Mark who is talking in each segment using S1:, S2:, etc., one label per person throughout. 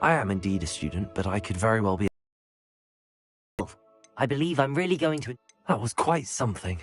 S1: I am indeed a student, but I could very well be...
S2: I believe I'm really going to...
S1: That was quite something.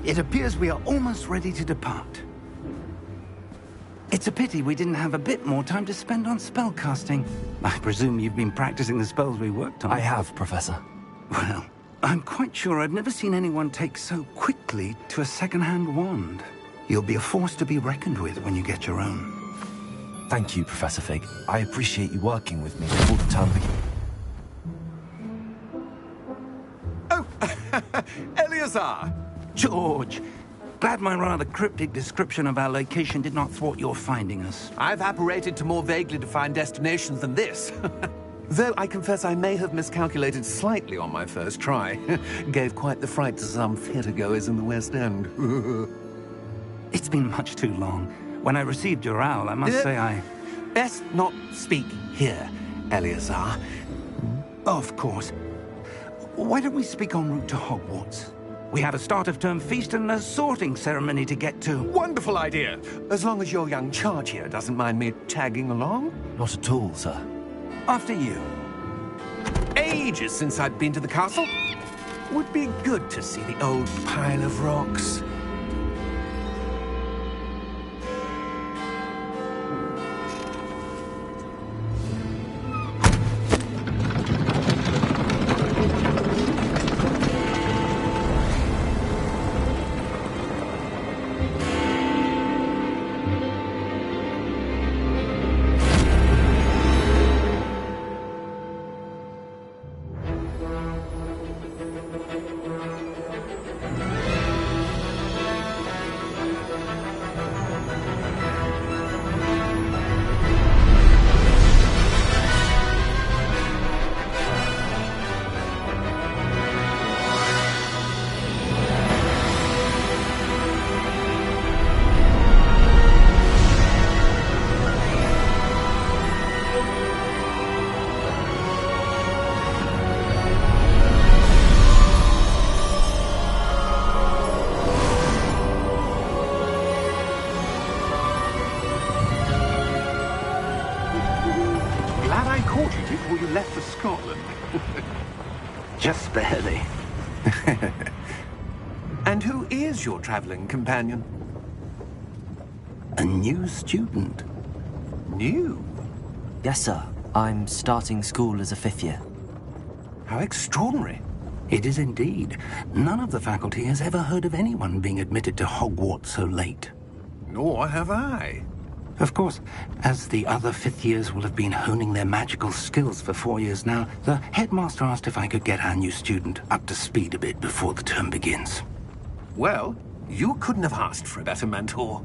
S3: It appears we are almost ready to depart. It's a pity we didn't have a bit more time to spend on spellcasting. I presume you've been practicing the spells we worked on.
S1: I have, Professor.
S3: Well, I'm quite sure I've never seen anyone take so quickly to a second-hand wand. You'll be a force to be reckoned with when you get your own.
S1: Thank you, Professor Fig. I appreciate you working with me before the term begins.
S4: Oh, Eleazar!
S3: George! Glad my rather cryptic description of our location did not thwart your finding us.
S4: I've apparated to more vaguely defined destinations than this. Though I confess I may have miscalculated slightly on my first try. Gave quite the fright to some theatre-goers in the West End.
S3: It's been much too long. When I received your owl, I must say I...
S4: Best not speak here, Eleazar.
S3: Of course. Why don't we speak en route to Hogwarts? We have a start-of-term feast and a sorting ceremony to get to.
S4: Wonderful idea! As long as your young charge here doesn't mind me tagging along.
S1: Not at all, sir.
S3: After you.
S4: Ages since I'd been to the castle. Would be good to see the old pile of rocks. Before you left for Scotland.
S3: Just barely.
S4: And who is your traveling companion?
S3: A new student.
S4: New?
S2: Yes, sir. I'm starting school as a 5th year.
S4: How extraordinary.
S3: It is indeed. None of the faculty has ever heard of anyone being admitted to Hogwarts so late.
S4: Nor have I.
S3: Of course, as the other 5th years will have been honing their magical skills for 4 years now, the headmaster asked if I could get our new student up to speed a bit before the term begins.
S4: Well, you couldn't have asked for a better mentor.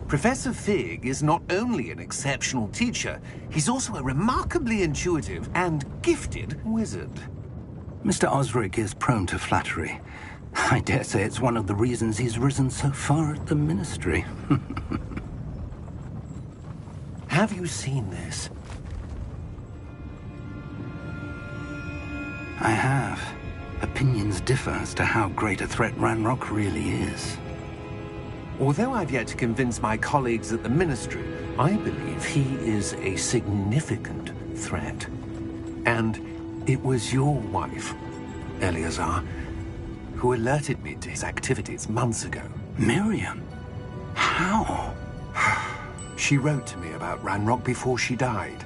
S4: Professor Fig is not only an exceptional teacher, he's also a remarkably intuitive and gifted wizard.
S3: Mr. Osric is prone to flattery. I dare say it's one of the reasons he's risen so far at the Ministry.
S4: Have you seen this?
S3: I have. Opinions differ as to how great a threat Ranrock really is.
S4: Although I've yet to convince my colleagues at the Ministry, I believe he is a significant threat. And it was your wife, Eleazar, who alerted me to his activities months ago.
S3: Miriam? How?
S4: She wrote to me about Ranrock before she died,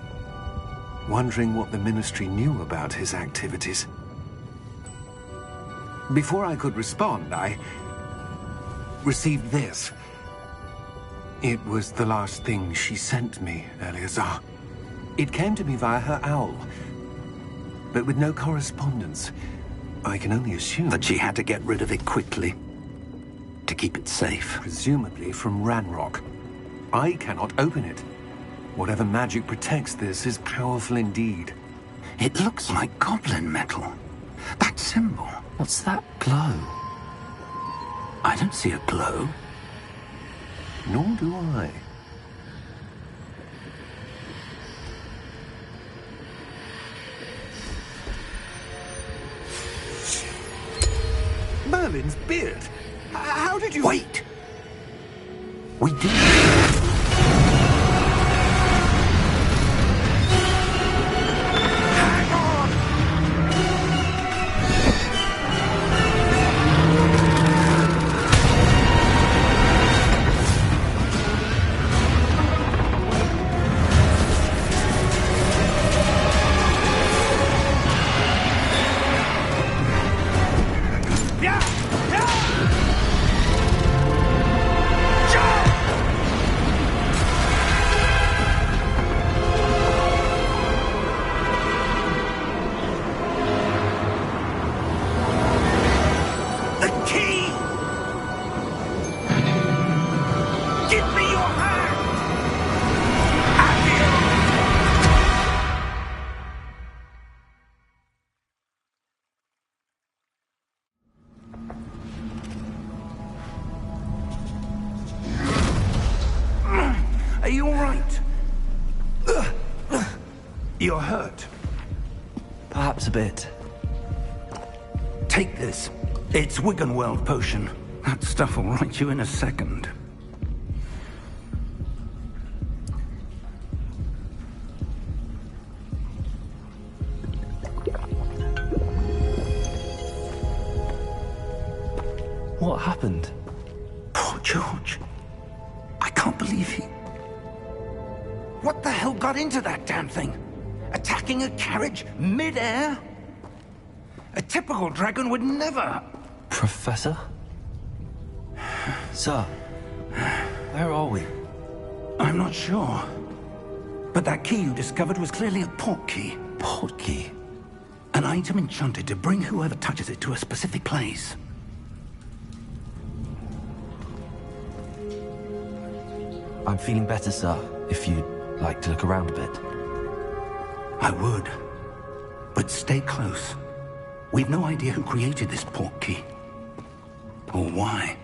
S4: wondering what the Ministry knew about his activities. Before I could respond, I received this. It was the last thing she sent me, Eleazar. It came to me via her owl, but with no correspondence. I can only assume
S3: That she had to get rid of it quickly to keep it safe.
S4: presumably from Ranrock. I cannot open it. Whatever magic protects this is powerful indeed.
S3: It looks like goblin metal. That symbol.
S2: What's that glow?
S3: I don't see a glow.
S4: Nor do I. Merlin's beard. How did you...
S3: Wait! We did.
S4: Hang on! Yeah! Yeah! Jump! The key! Give me your hand!
S3: Are you all right? You're hurt.
S2: Perhaps a bit.
S3: Take this. It's Wiggenweld potion. That stuff will right you in a second.
S2: What happened?
S3: Poor George. I can't believe he... What the hell got into that damn thing? Attacking a carriage mid-air? A typical dragon would never...
S2: Professor? Sir, where are we?
S3: I'm not sure. But that key you discovered was clearly a port key.
S2: Port key?
S3: An item enchanted to bring whoever touches it to a specific place.
S2: I'm feeling better, sir, if you'd like to look around a bit.
S3: I would. But stay close. We've no idea who created this port key. Or why.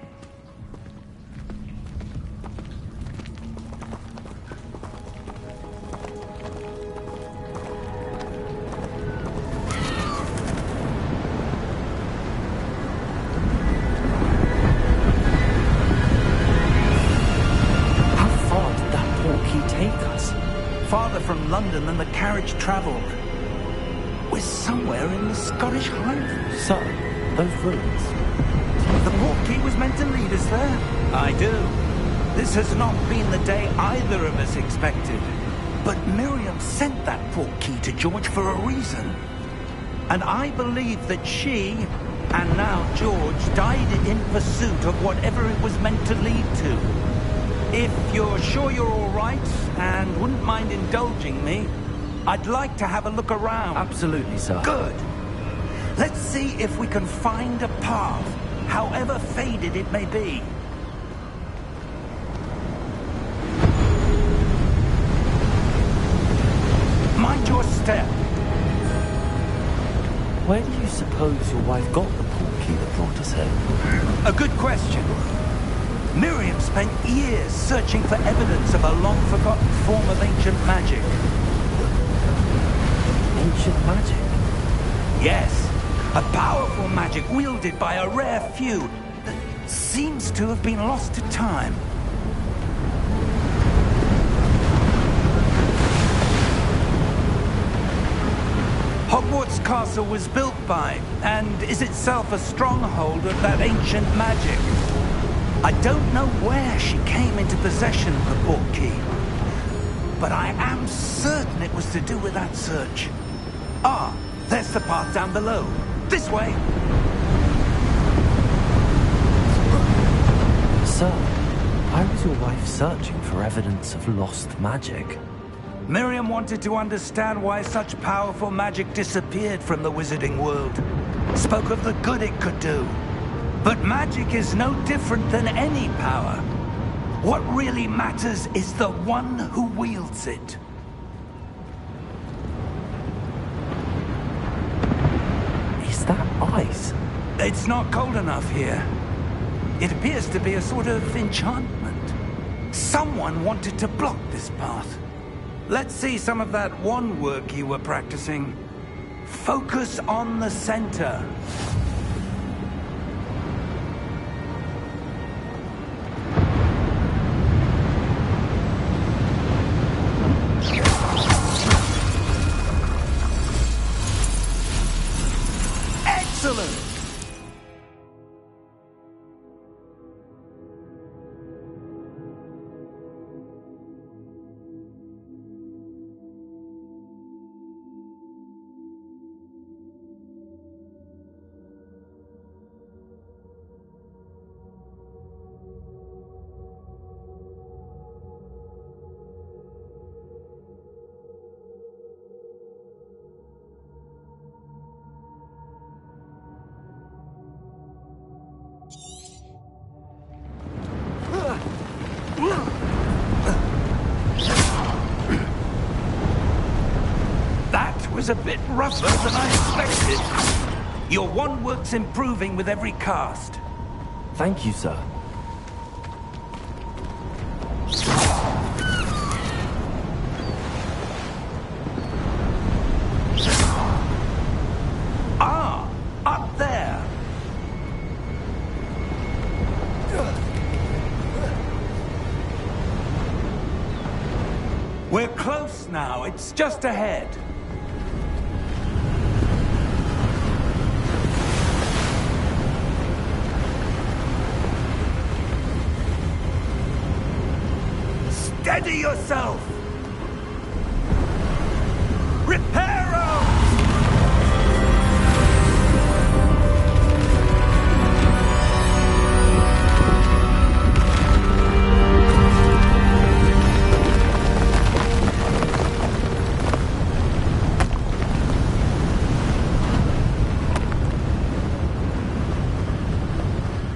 S2: How far did that port key take us?
S3: Farther from London than the carriage travelled. We're somewhere in the Scottish Highlands.
S2: Sir, those ruins.
S3: The port key was meant to lead us there. I do. This has not been the day either of us expected. But Miriam sent that port key to George for a reason. And I believe that she, and now George, died in pursuit of whatever it was meant to lead to. If you're sure you're all right, and wouldn't mind indulging me, I'd like to have a look around.
S2: Absolutely, sir.
S3: Good. Let's see if we can find a path, however faded it may be. Mind your step.
S2: Where do you suppose your wife got the port key that brought us here?
S3: A good question. Miriam spent years searching for evidence of a long-forgotten form of ancient magic.
S2: Ancient magic?
S3: Yes, a powerful magic wielded by a rare few that seems to have been lost to time. Hogwarts Castle was built by, and is itself a stronghold of that ancient magic. I don't know where she came into possession of the port key, but I am certain it was to do with that search. Ah, there's the path down below. This way.
S2: Sir, Why was your wife searching for evidence of lost magic?
S3: Miriam wanted to understand why such powerful magic disappeared from the wizarding world. Spoke of the good it could do. But magic is no different than any power. What really matters is the one who wields it.
S2: Is that ice?
S3: It's not cold enough here. It appears to be a sort of enchantment. Someone wanted to block this path. Let's see some of that wand work you were practicing. Focus on the center. Excellent! That was a bit rougher than I expected. Your wand work's improving with every cast.
S2: Thank you, sir.
S3: Ah, up there. We're close now. It's just ahead. Steady yourself! Reparo!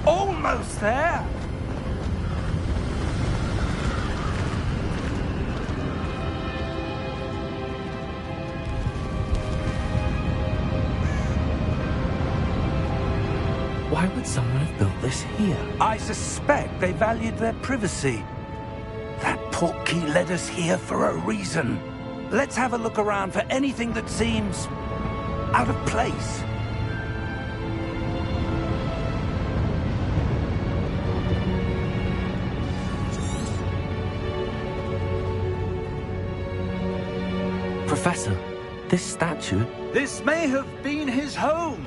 S3: Almost there!
S2: Why would someone have built this here?
S3: I suspect they valued their privacy. That portkey led us here for a reason. Let's have a look around for anything that seems out of place.
S2: Professor, this statue...
S3: This may have been his home.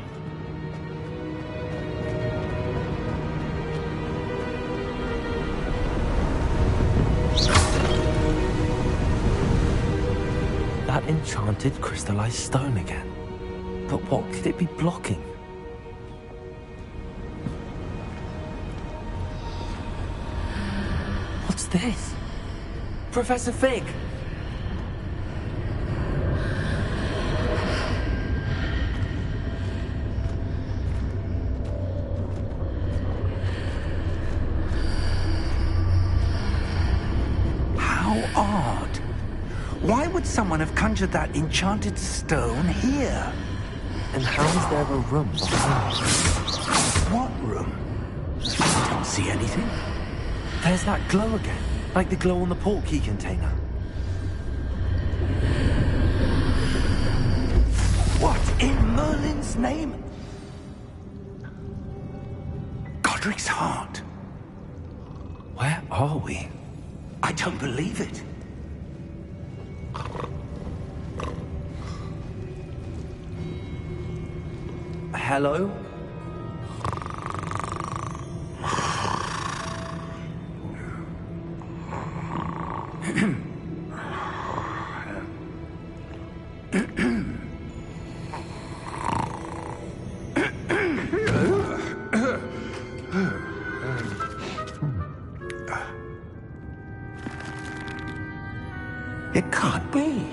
S2: That enchanted crystallized stone again. But what could it be blocking? What's this? Professor Fig!
S3: How odd. Why would someone have conjured that enchanted stone here?
S2: And how is there a room behind it?
S3: What room? I don't see anything.
S2: There's that glow again, like the glow on the portkey container.
S3: What in Merlin's name? Godric's heart.
S2: Where are we?
S3: I don't believe it.
S2: Hello?
S3: be?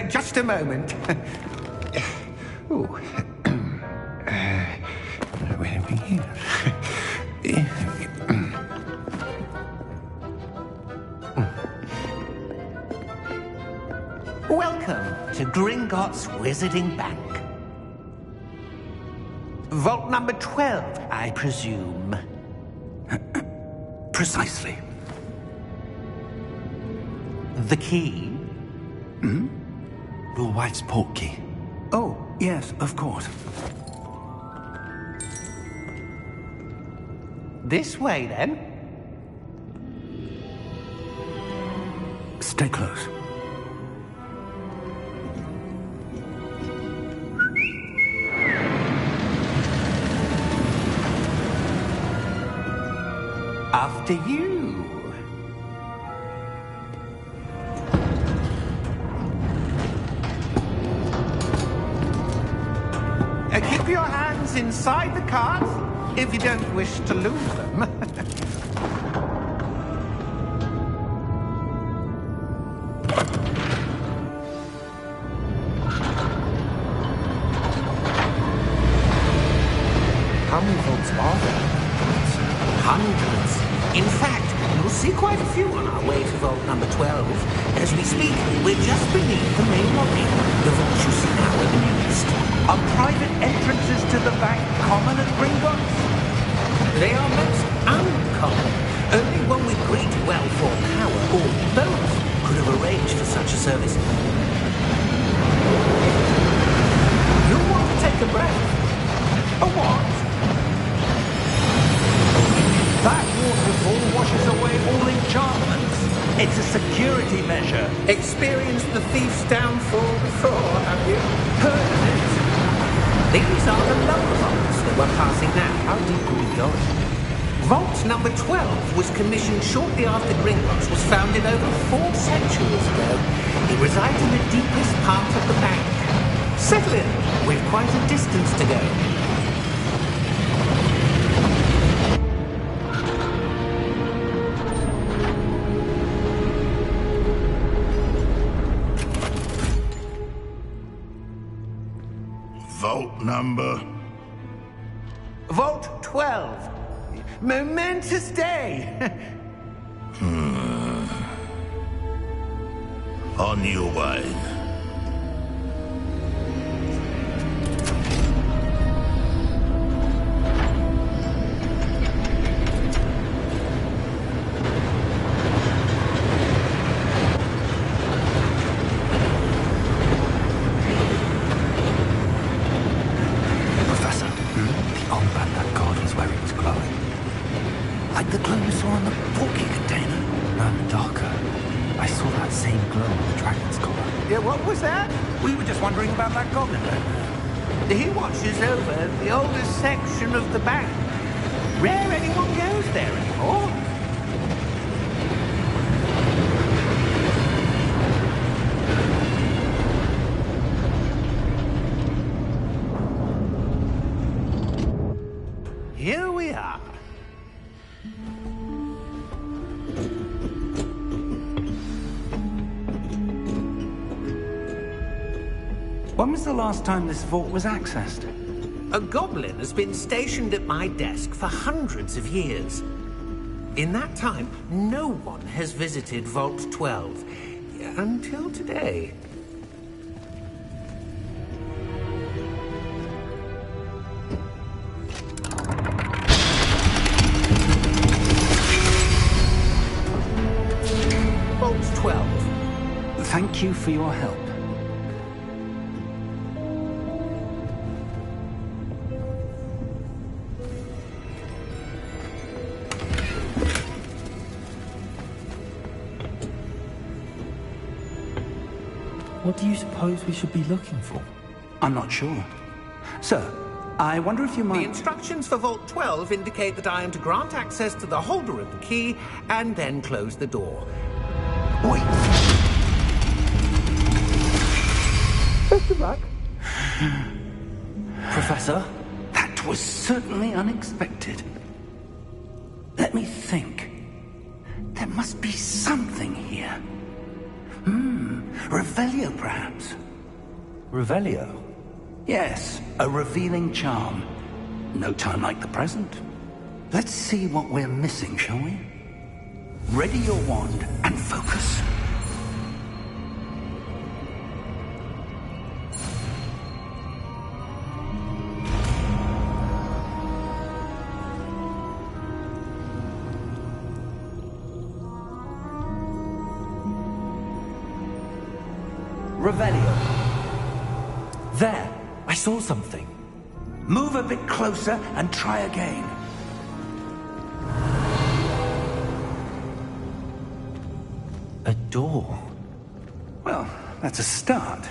S3: Just a moment. Ooh. Where are we here? Welcome to Gringotts Wizarding Bank. Vault number 12, I presume. Precisely. The key?
S1: Hmm? Your wife's portkey.
S3: Oh, yes, of course. This way, then. Stay close. After you. Keep your hands inside the cart if you don't wish to lose them.
S2: How many vaults are there?
S3: Hundreds. In fact, you'll see quite a few on our way to vault number 12. As we speak, we're just beneath the main lobby. The vault you see now in the east. Are private entrances to the bank common at Gringotts? They are most uncommon. Only one with great wealth or power, or both, could have arranged for such a service. You'll want to take a breath. A what? That waterfall washes away all enchantments. It's a security measure. Experienced the thief's downfall before, have you? Heard of it? These are the lower vaults that we're passing now.
S2: How deep are we going?
S3: Vault number 12 was commissioned shortly after Gringotts was founded over 4 centuries ago. It resides in the deepest part of the bank. Settle in. We've quite a distance to go.
S5: Vault number?
S3: Vault 12. Momentous day.
S5: On your way.
S1: Professor, the armband that guard was wearing was glowing. Like the glow we saw on the portkey container. No, darker. I saw that same glow on the dragon's collar.
S3: Yeah, what was that? We were just wondering about that goblin. He watches over the oldest section of the bank. Rare anyone goes there anymore. Here we are. When was the last time this vault was accessed? A goblin has been stationed at my desk for hundreds of years. In that time, no one has visited Vault 12. Until today. Vault 12. Thank you for your help.
S2: What do you suppose we should be looking for?
S3: I'm not sure. Sir, I wonder if you might... The instructions for Vault 12 indicate that I am to grant access to the holder of the key and then close the door. Wait. Best of luck.
S2: Professor?
S3: That was certainly unexpected. Let me think. There must be something here. Revelio, perhaps.
S2: Revelio?
S3: Yes, a revealing charm. No time like the present. Let's see what we're missing, shall we? Ready your wand and focus. Revelio.
S2: There! I saw something.
S3: Move a bit closer and try again.
S2: A door.
S3: Well, that's a start.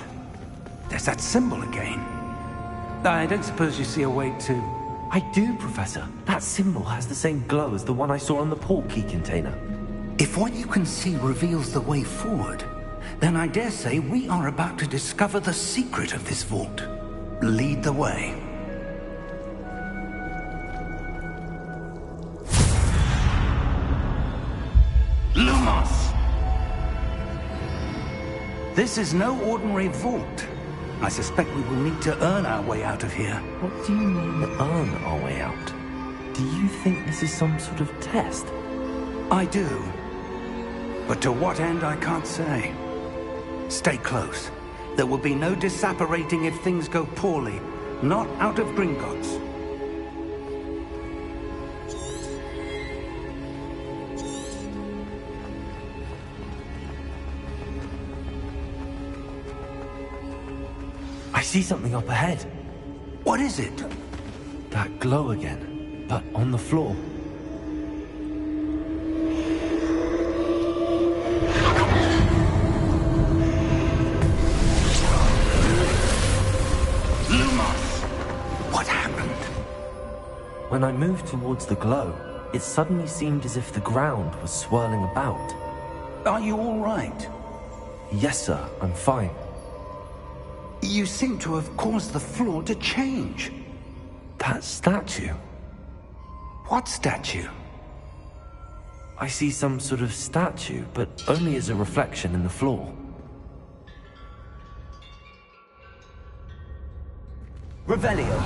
S3: There's that symbol again. I don't suppose you see a way to...
S2: I do, Professor. That symbol has the same glow as the one I saw on the portkey container.
S3: If what you can see reveals the way forward, then I dare say we are about to discover the secret of this vault. Lead the way. Lumos! This is no ordinary vault. I suspect we will need to earn our way out of here.
S2: What do you mean, earn our way out? Do you think this is some sort of test?
S3: I do. But to what end, I can't say. Stay close. There will be no disapparating if things go poorly. Not out of Gringotts.
S2: I see something up ahead.
S3: What is it?
S2: That glow again, but on the floor. When I moved towards the glow, it suddenly seemed as if the ground was swirling about.
S3: Are you all right?
S2: Yes, sir, I'm fine.
S3: You seem to have caused the floor to change.
S2: That statue?
S3: What statue?
S2: I see some sort of statue, but only as a reflection in the floor.
S3: Revelio,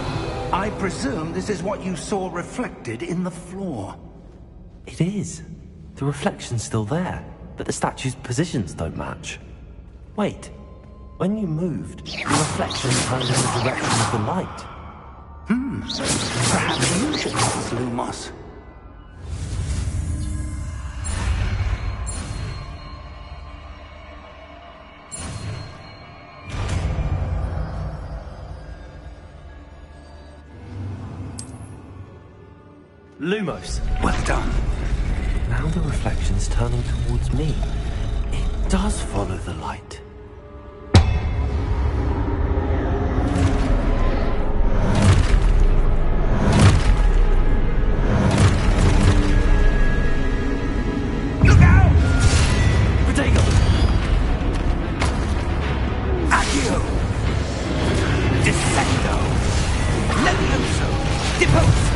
S3: I presume this is what you saw reflected in the floor.
S2: It is. The reflection's still there, but the statue's positions don't match. Wait, when you moved, the reflection turned in the direction of the light.
S3: Perhaps you should help us, Lumos.
S2: Lumos!
S3: Well done.
S2: Now the reflection's turning towards me. It does follow the light.
S3: Look out!
S2: Potato!
S3: Accio! Descendo! Levioso! Depose!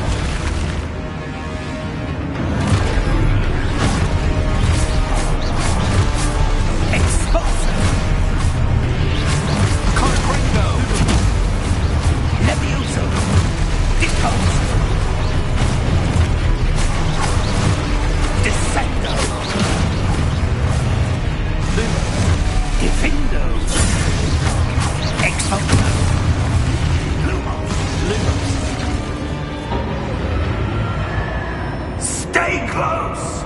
S3: Stay close!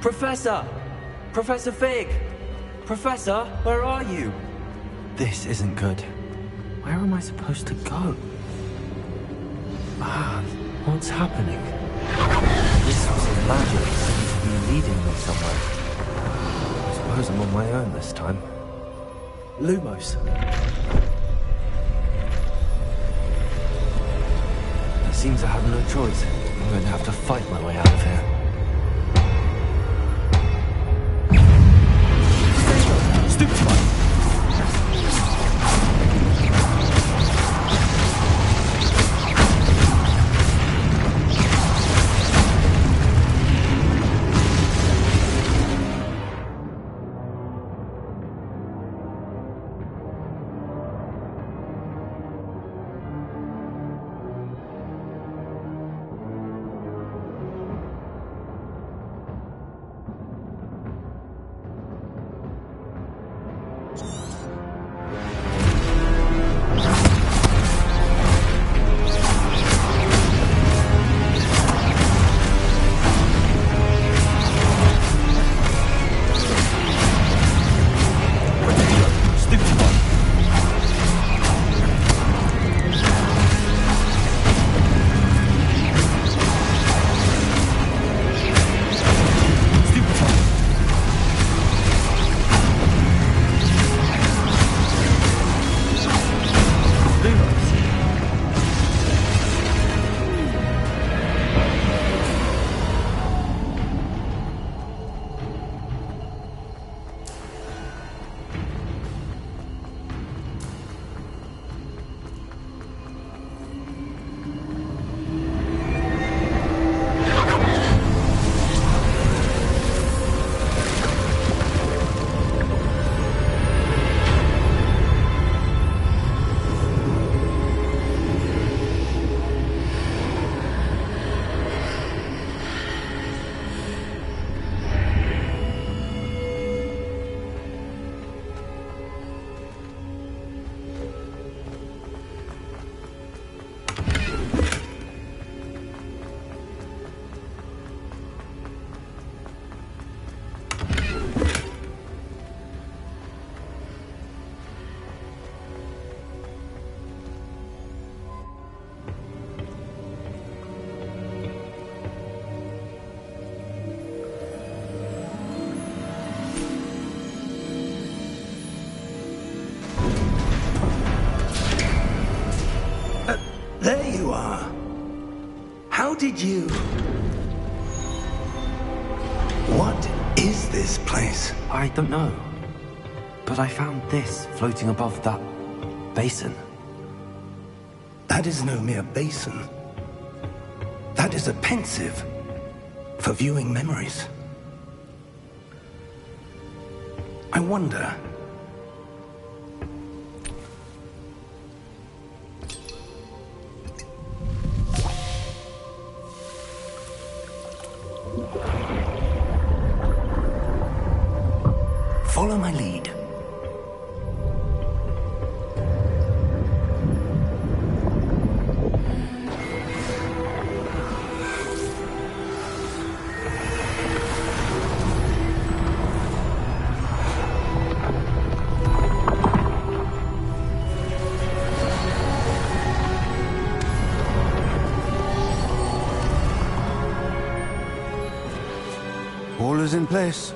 S2: Professor! Professor Fig! Professor, where are you? This isn't good. Where am I supposed to go? What's happening? This was a magic seemed to be leading me somewhere. I suppose I'm on my own this time. Lumos. It seems I have no choice. I'm going to have to fight my way out of here. Stupefy!
S3: There you are. How did you... What is this place?
S2: I don't know. But I found this floating above that basin.
S3: That is no mere basin. That is a pensive for viewing memories. I wonder... Follow my lead.
S6: All is in place.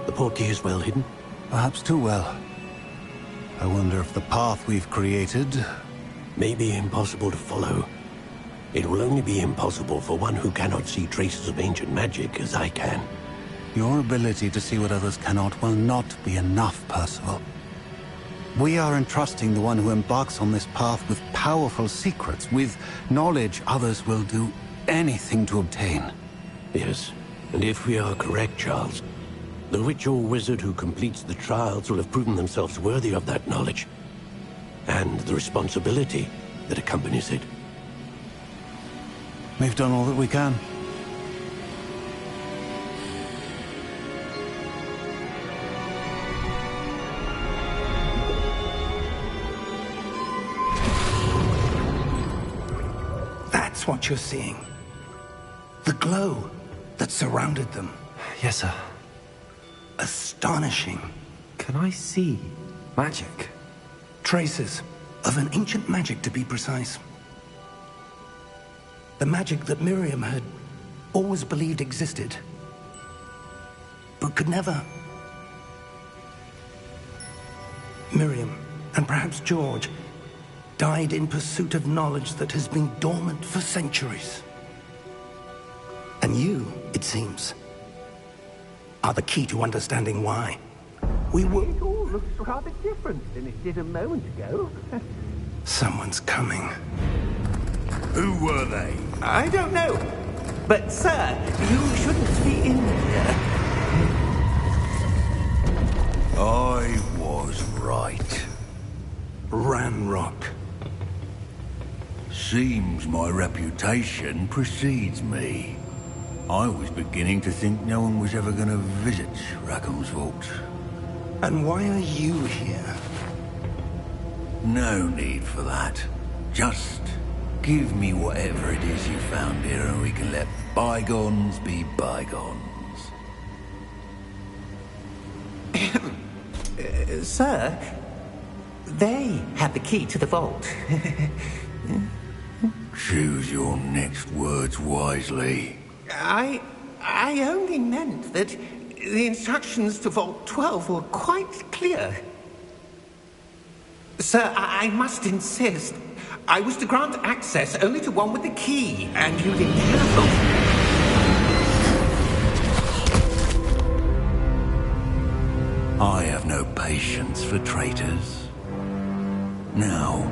S7: The portkey is well hidden.
S6: Perhaps too well. I wonder if the path we've created...
S7: May be impossible to follow. It will only be impossible for one who cannot see traces of ancient magic as I can.
S6: Your ability to see what others cannot will not be enough, Percival. We are entrusting the one who embarks on this path with powerful secrets, with knowledge others will do anything to obtain.
S7: Yes, and if we are correct, Charles, the witch or wizard who completes the trials will have proven themselves worthy of that knowledge, and the responsibility that accompanies it.
S6: We've done all that we can.
S3: That's what you're seeing. The glow that surrounded them.
S2: Yes, sir.
S3: Astonishing.
S2: Can I see magic?
S3: Traces of an ancient magic, to be precise. The magic that Miriam had always believed existed, but could never. Miriam, and perhaps George, died in pursuit of knowledge that has been dormant for centuries. And you, it seems, are the key to understanding why. We will...
S8: It all looks rather different than it did a moment ago.
S3: Someone's coming.
S5: Who were they?
S8: I don't know. But, sir, you shouldn't be in here.
S5: I was right.
S3: Ranrock.
S5: Seems my reputation precedes me. I was beginning to think no one was ever going to visit Rackham's vault.
S3: And why are you here?
S5: No need for that. Just give me whatever it is you found here and we can let bygones be bygones.
S8: Sir, they have the key to the vault.
S5: Choose your next words wisely.
S8: I only meant that the instructions to Vault 12 were quite clear. Sir, I must insist. I was to grant access only to one with the key, and you didn't have them.
S5: I have no patience for traitors. Now,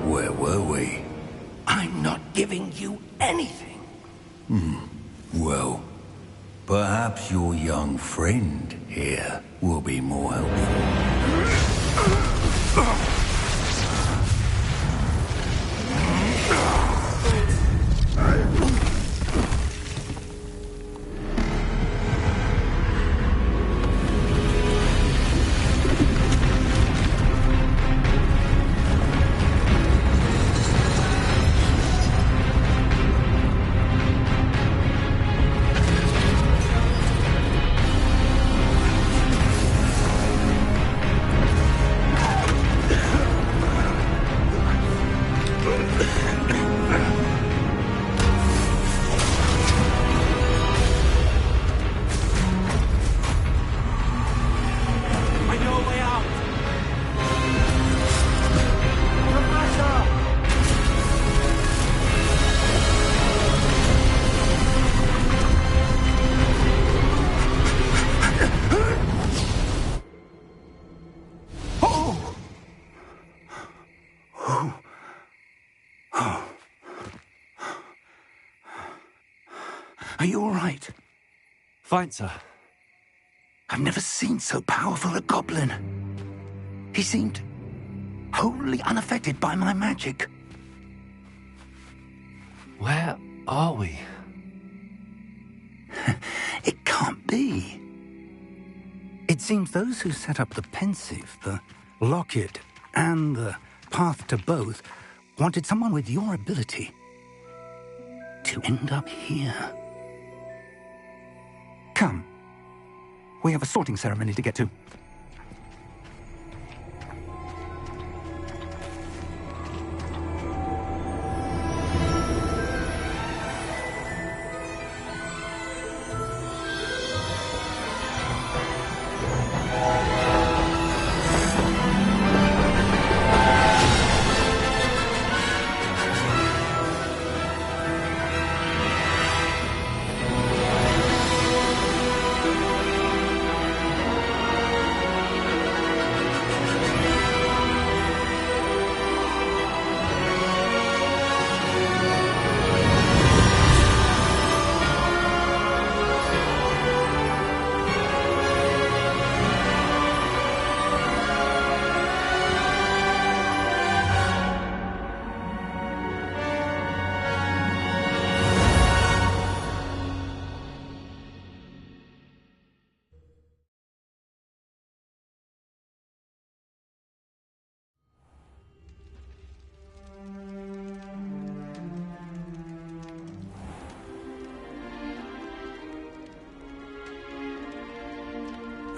S5: where were we?
S3: I'm not giving you anything.
S5: Well, perhaps your young friend here will be more helpful.
S3: Are you all right?
S2: Fine, sir.
S3: I've never seen so powerful a goblin. He seemed wholly unaffected by my magic.
S2: Where are we?
S3: It can't be. It seems those who set up the pensive, the locket, and the path to both wanted someone with your ability to end up here. Come. We have a sorting ceremony to get to.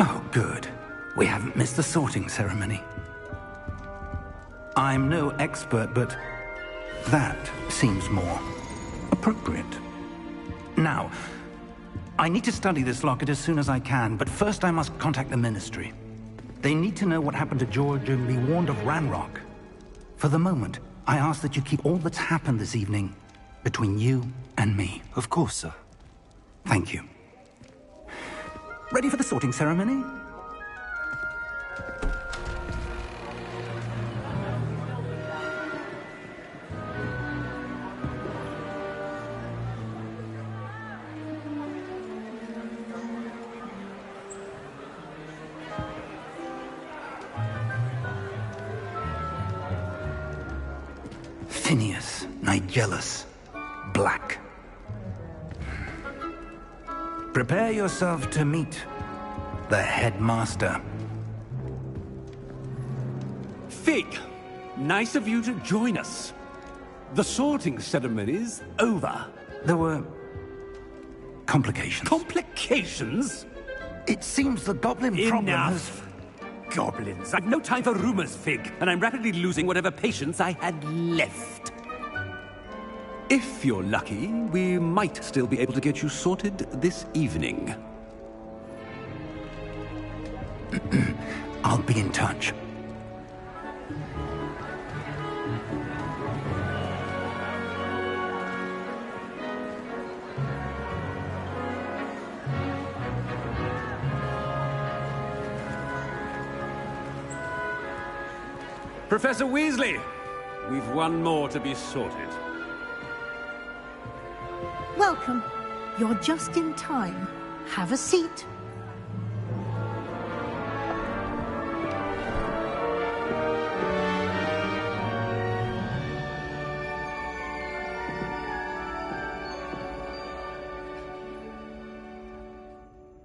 S3: Oh, good. We haven't missed the sorting ceremony. I'm no expert, but that seems more appropriate. Now, I need to study this locket as soon as I can, but first I must contact the Ministry. They need to know what happened to George and be warned of Ranrock. For the moment, I ask that you keep all that's happened this evening between you and me.
S2: Of course, sir.
S3: Thank you. Ready for the sorting ceremony? Phineas, Nigellus, Black. Prepare yourself to meet the headmaster.
S4: Fig, nice of you to join us. The sorting ceremony's over.
S3: There were complications.
S4: Complications?
S3: It seems the goblin problem has...
S4: Enough! Goblins. I've no time for rumors, Fig, and I'm rapidly losing whatever patience I had left. If you're lucky, we might still be able to get you sorted this evening.
S3: I'll be in touch.
S4: Professor Weasley, we've one more to be sorted.
S9: Welcome. You're just in time. Have a seat.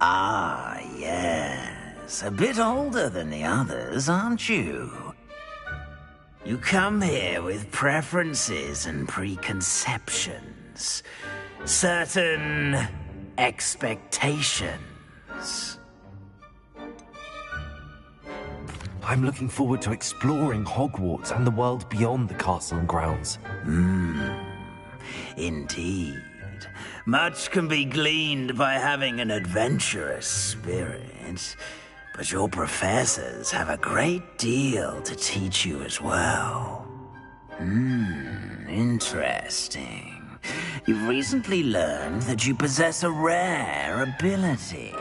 S10: Ah, yes. A bit older than the others, aren't you? You come here with preferences and preconceptions. Certain expectations.
S2: I'm looking forward to exploring Hogwarts and the world beyond the castle and grounds.
S10: Indeed. Much can be gleaned by having an adventurous spirit, but your professors have a great deal to teach you as well. Interesting. You've recently learned that you possess a rare ability.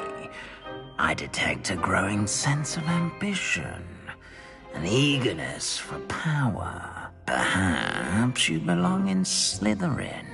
S10: I detect a growing sense of ambition, an eagerness for power. Perhaps you belong in Slytherin.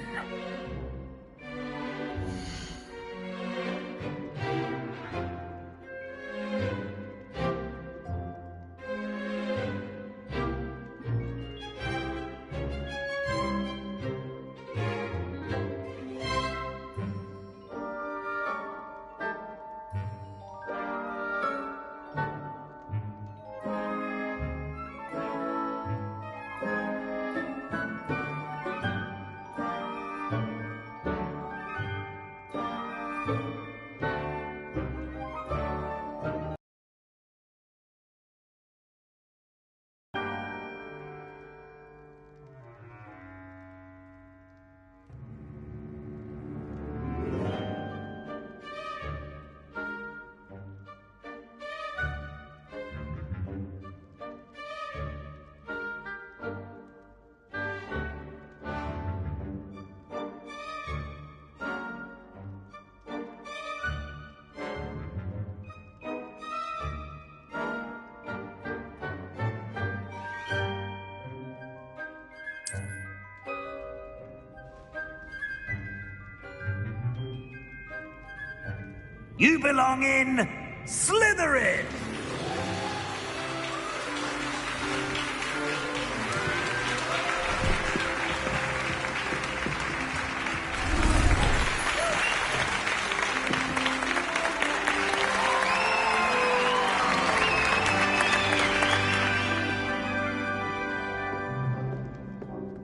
S10: You belong in Slytherin!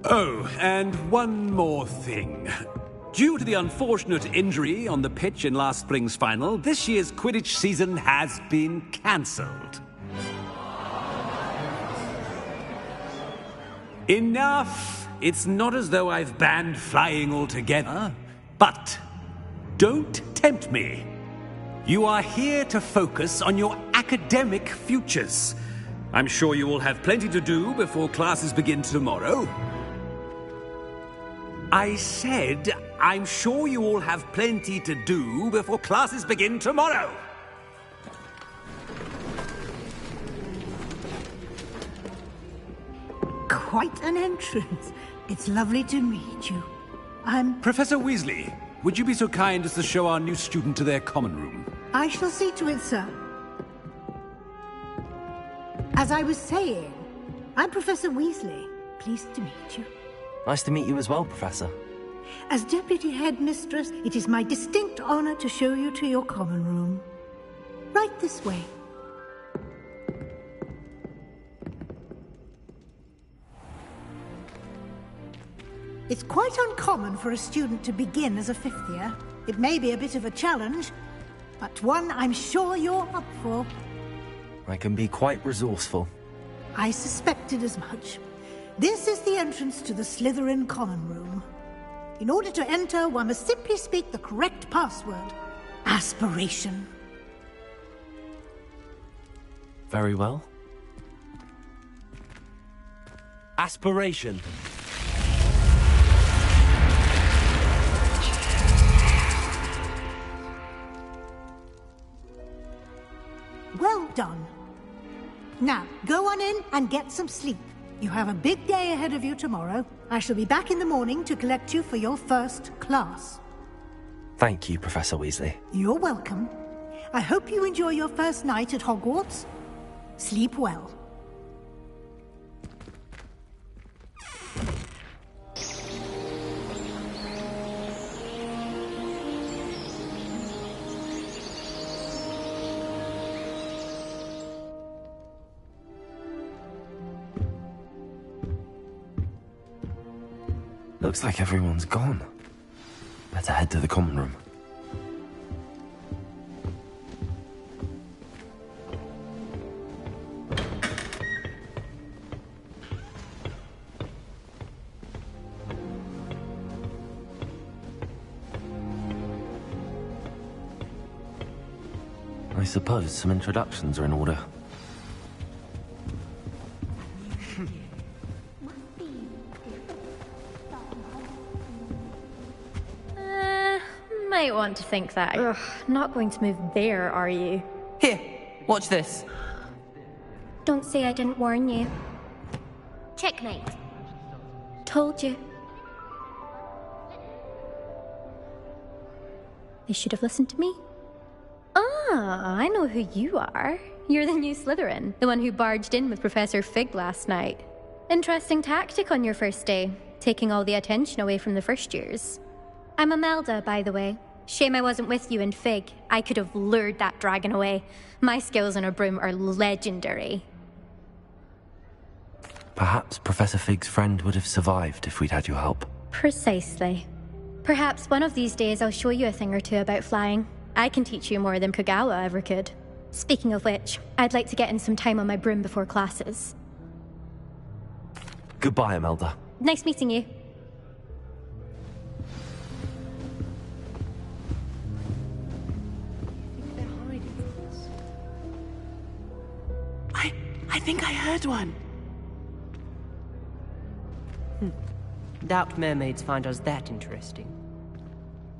S4: Oh, and one more thing. Due to the unfortunate injury on the pitch in last spring's final, this year's Quidditch season has been cancelled. Enough! It's not as though I've banned flying altogether. But don't tempt me. You are here to focus on your academic futures. I'm sure you will have plenty to do before classes begin tomorrow. I said, I'm sure you all have plenty to do before classes begin tomorrow.
S9: Quite an entrance. It's lovely to meet you. I'm...
S4: Professor Weasley, would you be so kind as to show our new student to their common room?
S9: I shall see to it, sir. As I was saying, I'm Professor Weasley. Pleased to meet you.
S2: Nice to meet you as well, Professor.
S9: As Deputy Headmistress, it is my distinct honor to show you to your common room. Right this way. It's quite uncommon for a student to begin as a fifth year. It may be a bit of a challenge, but one I'm sure you're up for.
S2: I can be quite resourceful.
S9: I suspected as much. This is the entrance to the Slytherin common room. In order to enter, one must simply speak the correct password. Aspiration.
S2: Very well. Aspiration.
S9: Well done. Now, go on in and get some sleep. You have a big day ahead of you tomorrow. I shall be back in the morning to collect you for your first class.
S2: Thank you, Professor Weasley.
S9: You're welcome. I hope you enjoy your first night at Hogwarts. Sleep well.
S2: Looks like everyone's gone. Better head to the common room. I suppose some introductions are in order.
S11: Might want to think that. Ugh, not going to move there, are you?
S12: Here, watch this.
S13: Don't say I didn't warn you. Checkmate.
S11: Told you. They should have listened to me. Ah, I know who you are. You're the new Slytherin, the one who barged in with Professor Fig last night. Interesting tactic on your first day, taking all the attention away from the first years. I'm Imelda, by the way. Shame I wasn't with you in Fig. I could have lured that dragon away. My skills on a broom are legendary.
S2: Perhaps Professor Fig's friend would have survived if we'd had your help.
S11: Precisely. Perhaps one of these days I'll show you a thing or two about flying. I can teach you more than Kogawa ever could. Speaking of which, I'd like to get in some time on my broom before classes.
S2: Goodbye, Imelda.
S11: Nice meeting you.
S12: I think I heard one. Doubt mermaids find us that interesting.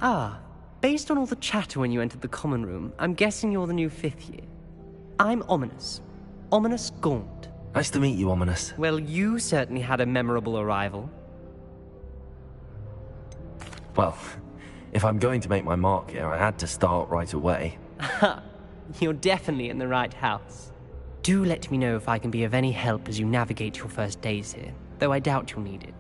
S12: Ah, based on all the chatter when you entered the common room, I'm guessing you're the new 5th year. I'm Ominous. Ominous Gaunt.
S2: Nice to meet you, Ominous.
S12: Well, you certainly had a memorable arrival.
S2: Well, if I'm going to make my mark here, I had to start right away.
S12: Ha! You're definitely in the right house. Do let me know if I can be of any help as you navigate your first days here, though I doubt you'll need it.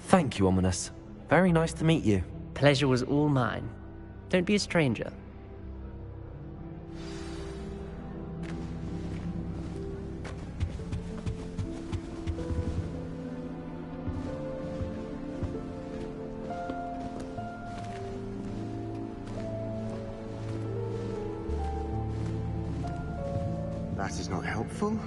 S2: Thank you, Ominous. Very nice to meet you.
S12: Pleasure was all mine. Don't be a stranger.
S13: That is not helpful.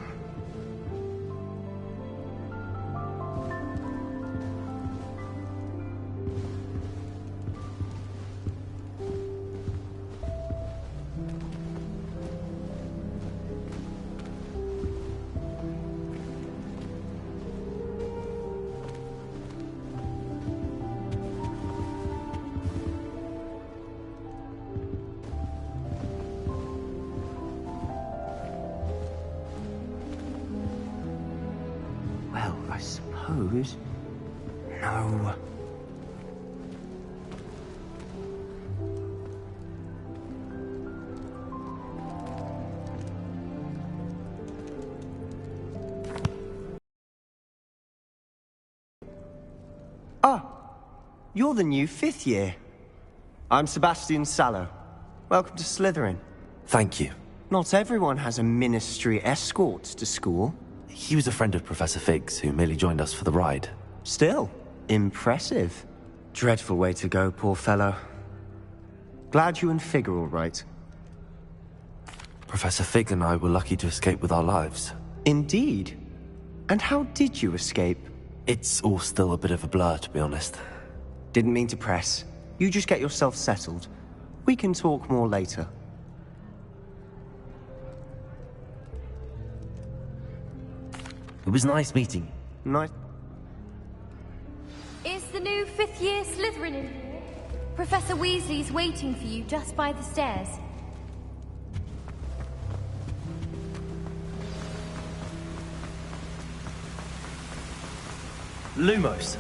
S13: Well, I suppose... No.
S14: Ah, you're the new 5th year. I'm Sebastian Sallow. Welcome to Slytherin.
S2: Thank you.
S14: Not everyone has a ministry escort to school.
S2: He was a friend of Professor Fig's, who merely joined us for the ride.
S14: Still, impressive. Dreadful way to go, poor fellow. Glad you and Fig are all right.
S2: Professor Fig and I were lucky to escape with our lives.
S14: Indeed. And how did you escape?
S2: It's all still a bit of a blur, to be honest.
S14: Didn't mean to press. You just get yourself settled. We can talk more later.
S2: It was nice meeting you.
S14: Nice.
S15: Is the new 5th year Slytherin in here? Professor Weasley's waiting for you just by the stairs.
S2: Lumos.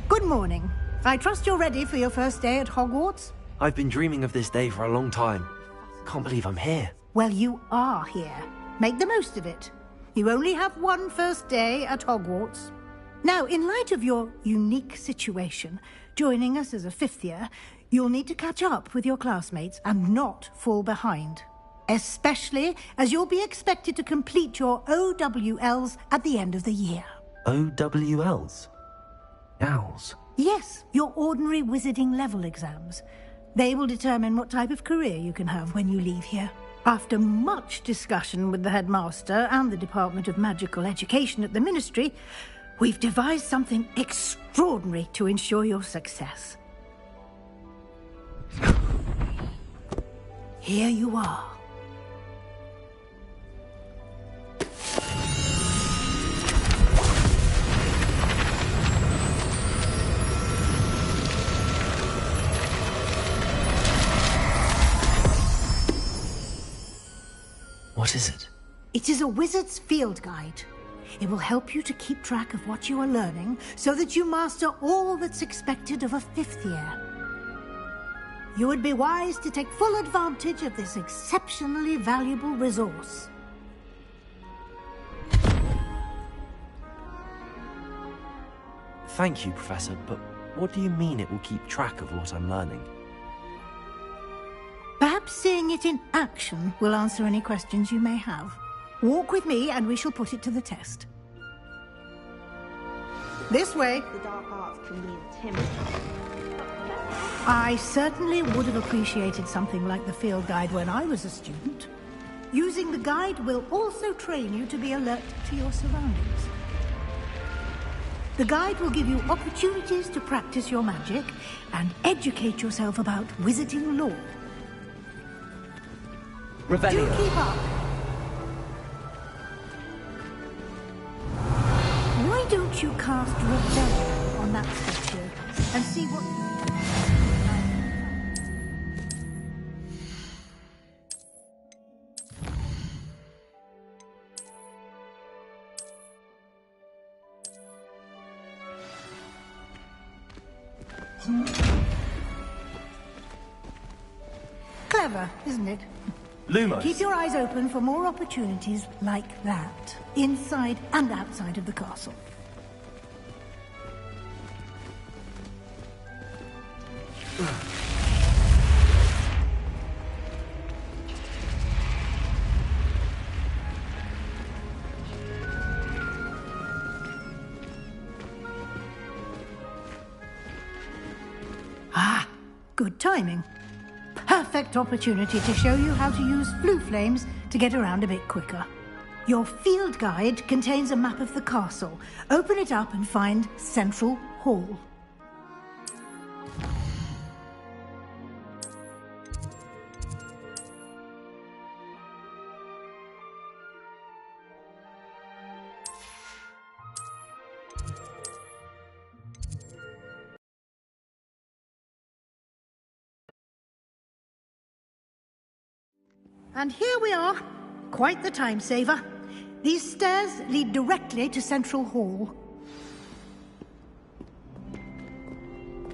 S9: Good morning. I trust you're ready for your first day at Hogwarts?
S2: I've been dreaming of this day for a long time. Can't believe I'm here.
S9: Well, you are here. Make the most of it. You only have one first day at Hogwarts. Now, in light of your unique situation, joining us as a 5th year, you'll need to catch up with your classmates and not fall behind. Especially as you'll be expected to complete your OWLs at the end of the year.
S2: OWLs? Owls?
S9: Yes, your ordinary wizarding level exams. They will determine what type of career you can have when you leave here. After much discussion with the headmaster and the Department of Magical Education at the Ministry, we've devised something extraordinary to ensure your success. Here you are.
S2: What is it?
S9: It is a wizard's field guide. It will help you to keep track of what you are learning so that you master all that's expected of a 5th year. You would be wise to take full advantage of this exceptionally valuable resource.
S2: Thank you, Professor, but what do you mean it will keep track of what I'm learning?
S9: Perhaps seeing it in action will answer any questions you may have. Walk with me and we shall put it to the test. This way.
S16: The dark arts can be intimidating.
S9: I certainly would have appreciated something like the field guide when I was a student. Using the guide will also train you to be alert to your surroundings. The guide will give you opportunities to practice your magic and educate yourself about wizarding lore.
S12: Revelio.
S9: Do keep up. Why don't you cast Revelio on that statue and see what... Clever, isn't it?
S2: Lumos.
S9: Keep your eyes open for more opportunities like that, inside and outside of the castle. Ah, good timing. Perfect opportunity to show you how to use flue flames to get around a bit quicker. Your field guide contains a map of the castle. Open it up and find Central Hall. And here we are. Quite the time saver. These stairs lead directly to Central Hall.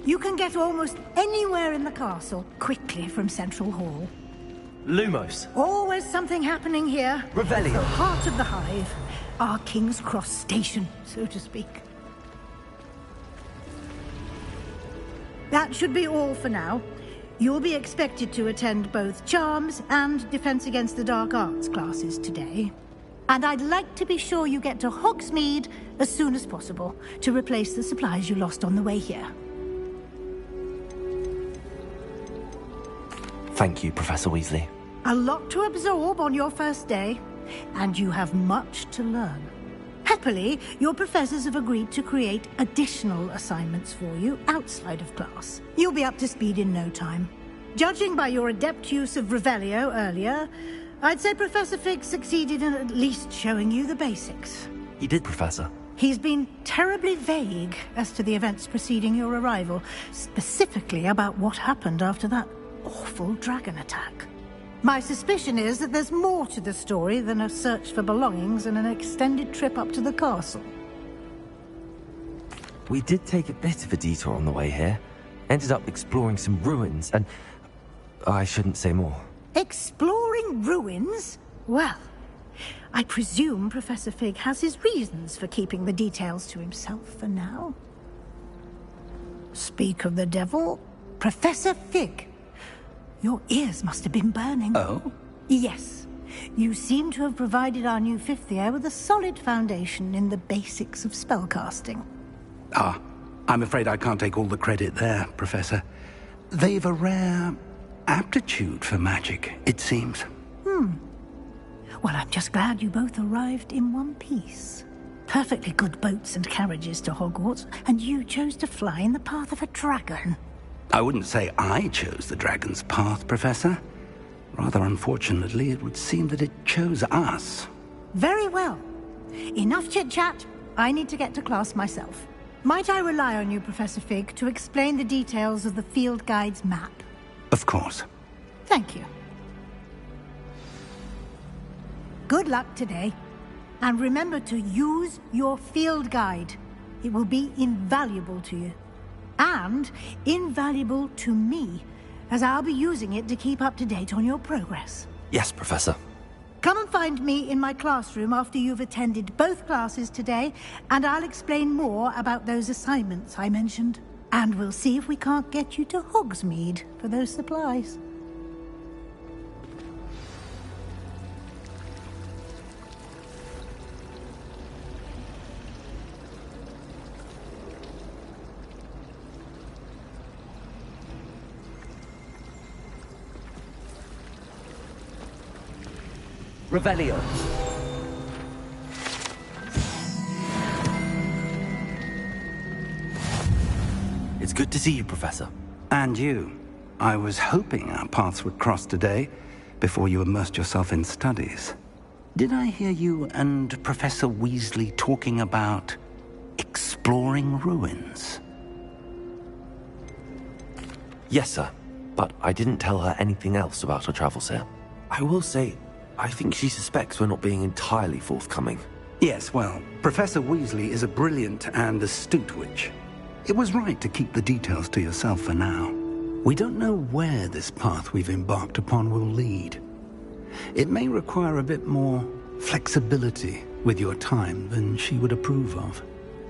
S9: You can get almost anywhere in the castle quickly from Central Hall.
S2: Lumos.
S9: Always something happening here.
S2: Revelio.
S9: The heart of the hive. Our King's Cross station, so to speak. That should be all for now. You'll be expected to attend both Charms and Defense Against the Dark Arts classes today. And I'd like to be sure you get to Hogsmeade as soon as possible to replace the supplies you lost on the way here.
S2: Thank you, Professor Weasley.
S9: A lot to absorb on your first day, and you have much to learn. Happily, your professors have agreed to create additional assignments for you outside of class. You'll be up to speed in no time. Judging by your adept use of Revelio earlier, I'd say Professor Fig succeeded in at least showing you the basics.
S2: He did, Professor.
S9: He's been terribly vague as to the events preceding your arrival, specifically about what happened after that awful dragon attack. My suspicion is that there's more to the story than a search for belongings and an extended trip up to the castle.
S2: We did take a bit of a detour on the way here. Ended up exploring some ruins and... I shouldn't say more.
S9: Exploring ruins? Well, I presume Professor Fig has his reasons for keeping the details to himself for now. Speak of the devil, Professor Fig. Your ears must have been burning.
S3: Oh?
S9: Yes. You seem to have provided our new 5th year with a solid foundation in the basics of spellcasting.
S3: Ah, I'm afraid I can't take all the credit there, Professor.
S4: they've a rare aptitude for magic, it seems.
S9: Well, I'm just glad you both arrived in one piece. Perfectly good boats and carriages to Hogwarts, and you chose to fly in the path of a dragon.
S4: I wouldn't say I chose the dragon's path, Professor. Rather unfortunately, it would seem that it chose us.
S9: Very well. Enough chit-chat. I need to get to class myself. Might I rely on you, Professor Fig, to explain the details of the field guide's map?
S4: Of course.
S9: Thank you. Good luck today. And remember to use your field guide. It will be invaluable to you. And invaluable to me, as I'll be using it to keep up to date on your progress.
S2: Yes, Professor.
S9: Come and find me in my classroom after you've attended both classes today, and I'll explain more about those assignments I mentioned. And we'll see if we can't get you to Hogsmeade for those supplies.
S2: Revelio. It's good to see you, Professor.
S4: And you. I was hoping our paths would cross today, before you immersed yourself in studies. Did I hear you and Professor Weasley talking about exploring ruins?
S2: Yes, sir. But I didn't tell her anything else about our travels here. I will say, I think she suspects we're not being entirely forthcoming.
S4: Yes, well, Professor Weasley is a brilliant and astute witch. It was right to keep the details to yourself for now. We don't know where this path we've embarked upon will lead. It may require a bit more flexibility with your time than she would approve of.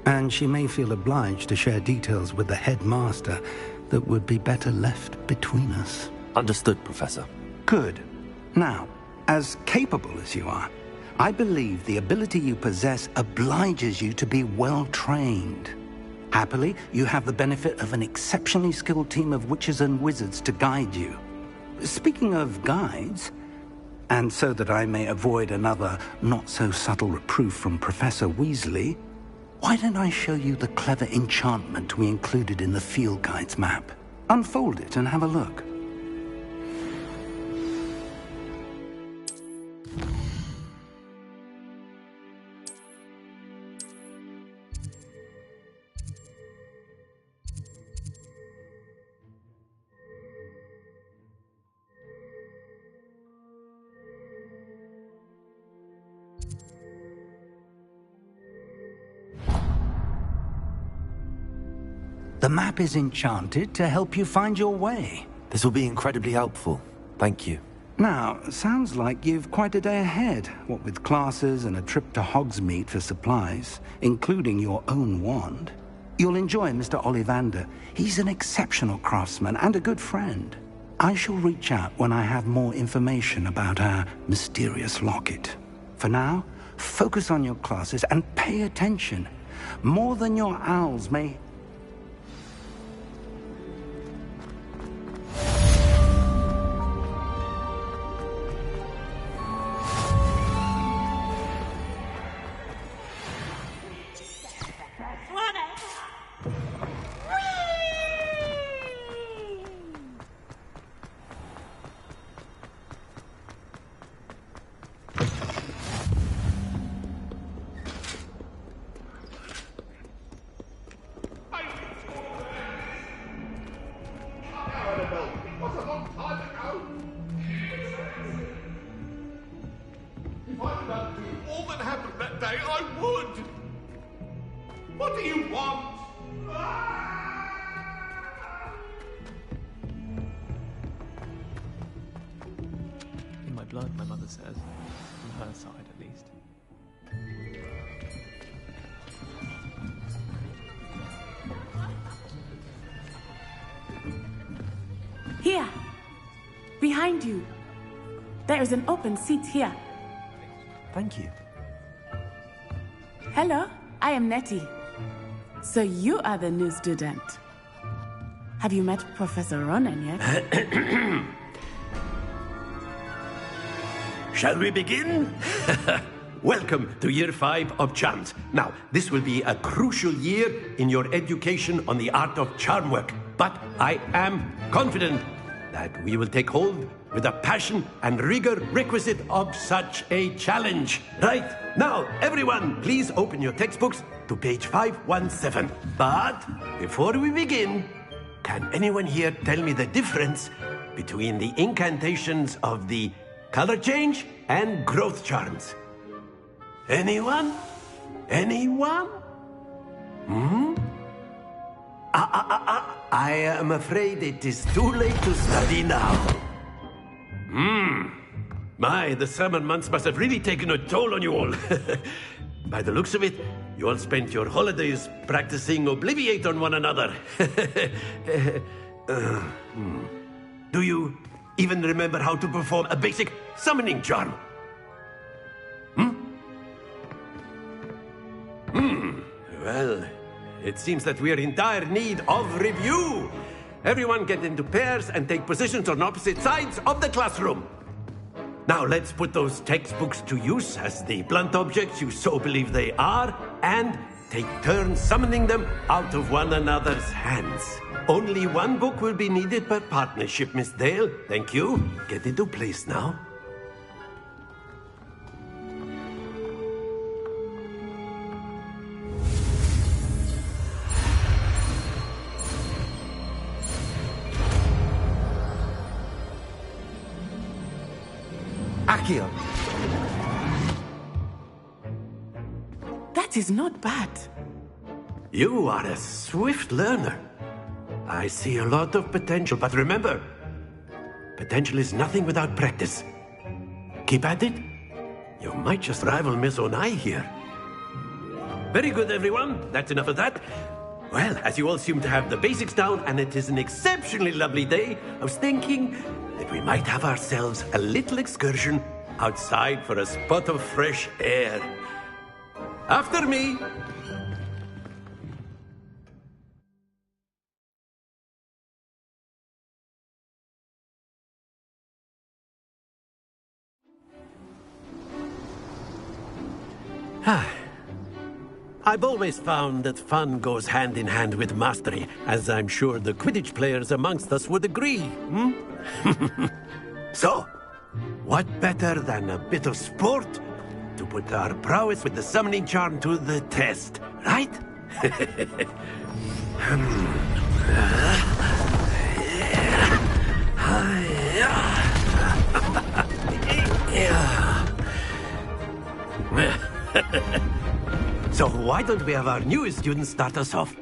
S4: And she may feel obliged to share details with the headmaster that would be better left between us.
S2: Understood, Professor.
S4: Good. Now, as capable as you are, I believe the ability you possess obliges you to be well-trained. Happily, you have the benefit of an exceptionally skilled team of witches and wizards to guide you. Speaking of guides, and so that I may avoid another not-so-subtle reproof from Professor Weasley, why don't I show you the clever enchantment we included in the field guide's map? Unfold it and have a look. The map is enchanted to help you find your way.
S2: This will be incredibly helpful. Thank you.
S4: Now, sounds like you've quite a day ahead, what with classes and a trip to Hogsmeade for supplies, including your own wand. You'll enjoy Mr. Ollivander. He's an exceptional craftsman and a good friend. I shall reach out when I have more information about our mysterious locket. For now, focus on your classes and pay attention. More than your owls may...
S17: blood, my mother says. From her side, at least.
S18: Here! Behind you! There is an open seat here.
S2: Thank you.
S18: Hello, I am Nettie. So you are the new student. Have you met Professor Ronan yet?
S7: Shall we begin? Welcome to Year 5 of Charms. Now, this will be a crucial year in your education on the art of charm work. But I am confident that we will take hold with the passion and rigor requisite of such a challenge. Right, now, everyone, please open your textbooks to page 517. But before we begin, can anyone here tell me the difference between the incantations of the color change and growth charms? Anyone? Anyone? I am afraid it is too late to study now. My, the summer months must have really taken a toll on you all. By the looks of it, you all spent your holidays practicing Obliviate on one another. Do you even remember how to perform a basic summoning charm? Well, it seems that we are in dire need of review. Everyone get into pairs and take positions on opposite sides of the classroom. Now let's put those textbooks to use as the blunt objects you so believe they are, and take turns summoning them out of one another's hands. Only one book will be needed per partnership, Miss Dale. Thank you. Get into place now.
S8: Accio.
S18: That is not bad.
S7: You are a swift learner. I see a lot of potential, but remember, potential is nothing without practice. Keep at it. You might just rival Miss Onai here. Very good, everyone. That's enough of that. Well, as you all seem to have the basics down, and it is an exceptionally lovely day, I was thinking that we might have ourselves a little excursion outside for a spot of fresh air. After me. I've always found that fun goes hand in hand with mastery, as I'm sure the Quidditch players amongst us would agree. So, what better than a bit of sport to put our prowess with the summoning charm to the test, right? So why don't we have our newest student start us off?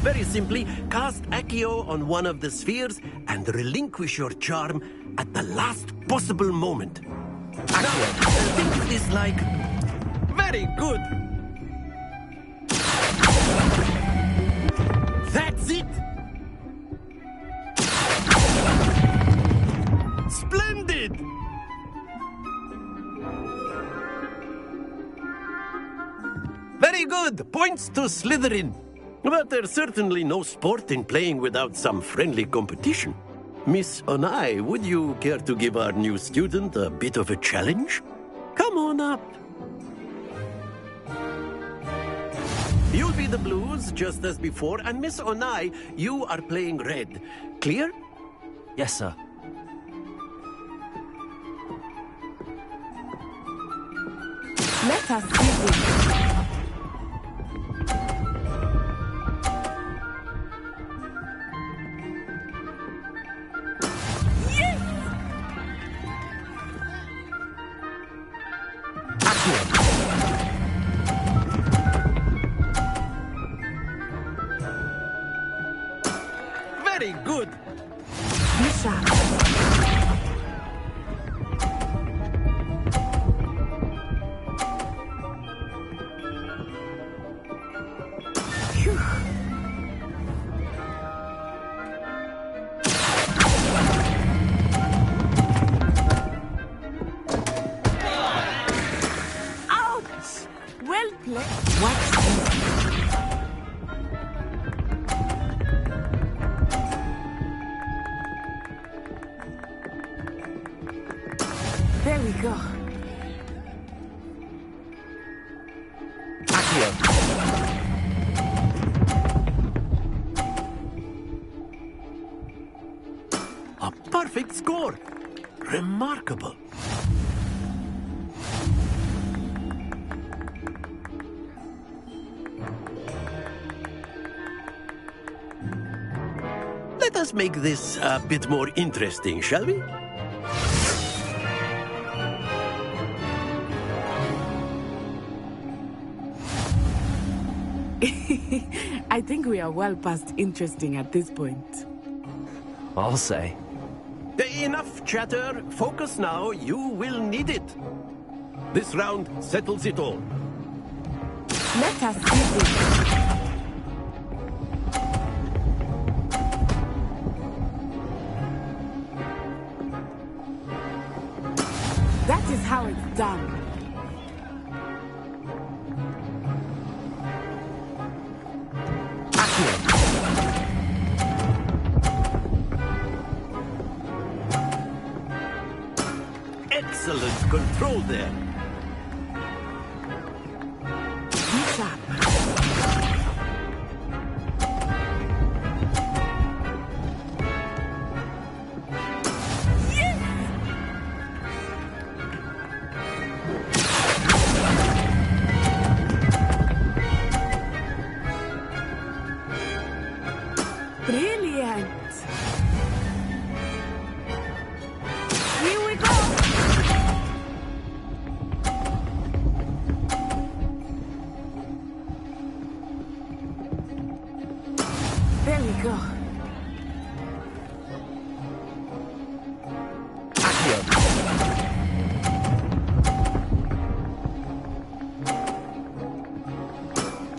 S7: Very simply, cast Accio on one of the spheres and relinquish your charm at the last possible moment. Accio. Think of this like... Very good! That's it! Splendid! Very good! Points to Slytherin. But there's certainly no sport in playing without some friendly competition. Miss Onai, would you care to give our new student a bit of a challenge? Come on up. You'll be the blues, just as before, and Miss Onai, you are playing red. Clear?
S2: Yes, sir.
S18: Let us begin.
S7: Very good.
S18: There we go.
S7: A perfect score! Remarkable. Let us make this a bit more interesting, shall we?
S18: I think we are well past interesting at this point.
S2: I'll say.
S7: Enough chatter. Focus now. You will need it. This round settles it all.
S18: Let us see this. That is how it's done.
S7: Excellent control there.
S18: Keep up. Brilliant. Here we go. There we go.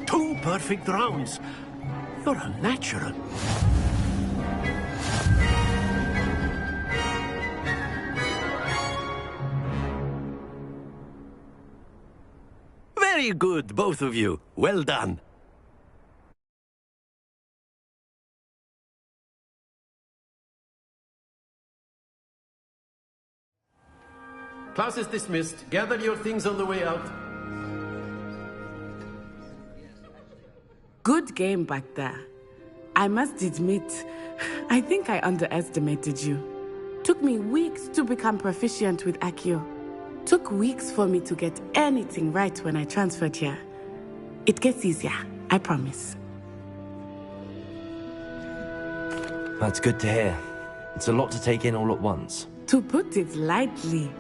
S7: Two perfect rounds. You're a natural. Very good, both of you. Well done. Class is dismissed. Gather your things on the way out.
S18: Good game back there. I must admit, I think I underestimated you. Took me weeks to become proficient with Accio. Took weeks for me to get anything right when I transferred here. It gets easier, I promise.
S2: That's good to hear. It's a lot to take in all at once.
S18: To put it lightly,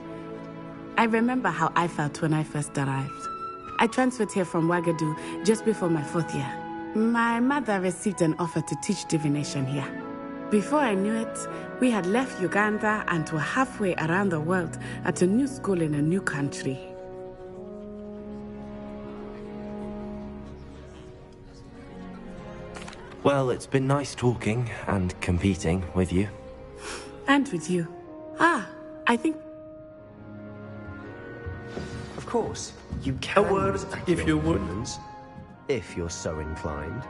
S18: I remember how I felt when I first arrived. I transferred here from Ouagadougou just before my 4th year. My mother received an offer to teach divination here. Before I knew it, we had left Uganda and were halfway around the world at a new school in a new country.
S2: Well, it's been nice talking and competing with you.
S18: And with you. I think...
S14: Of course, you can
S7: A word, if you would.
S14: if you're so inclined.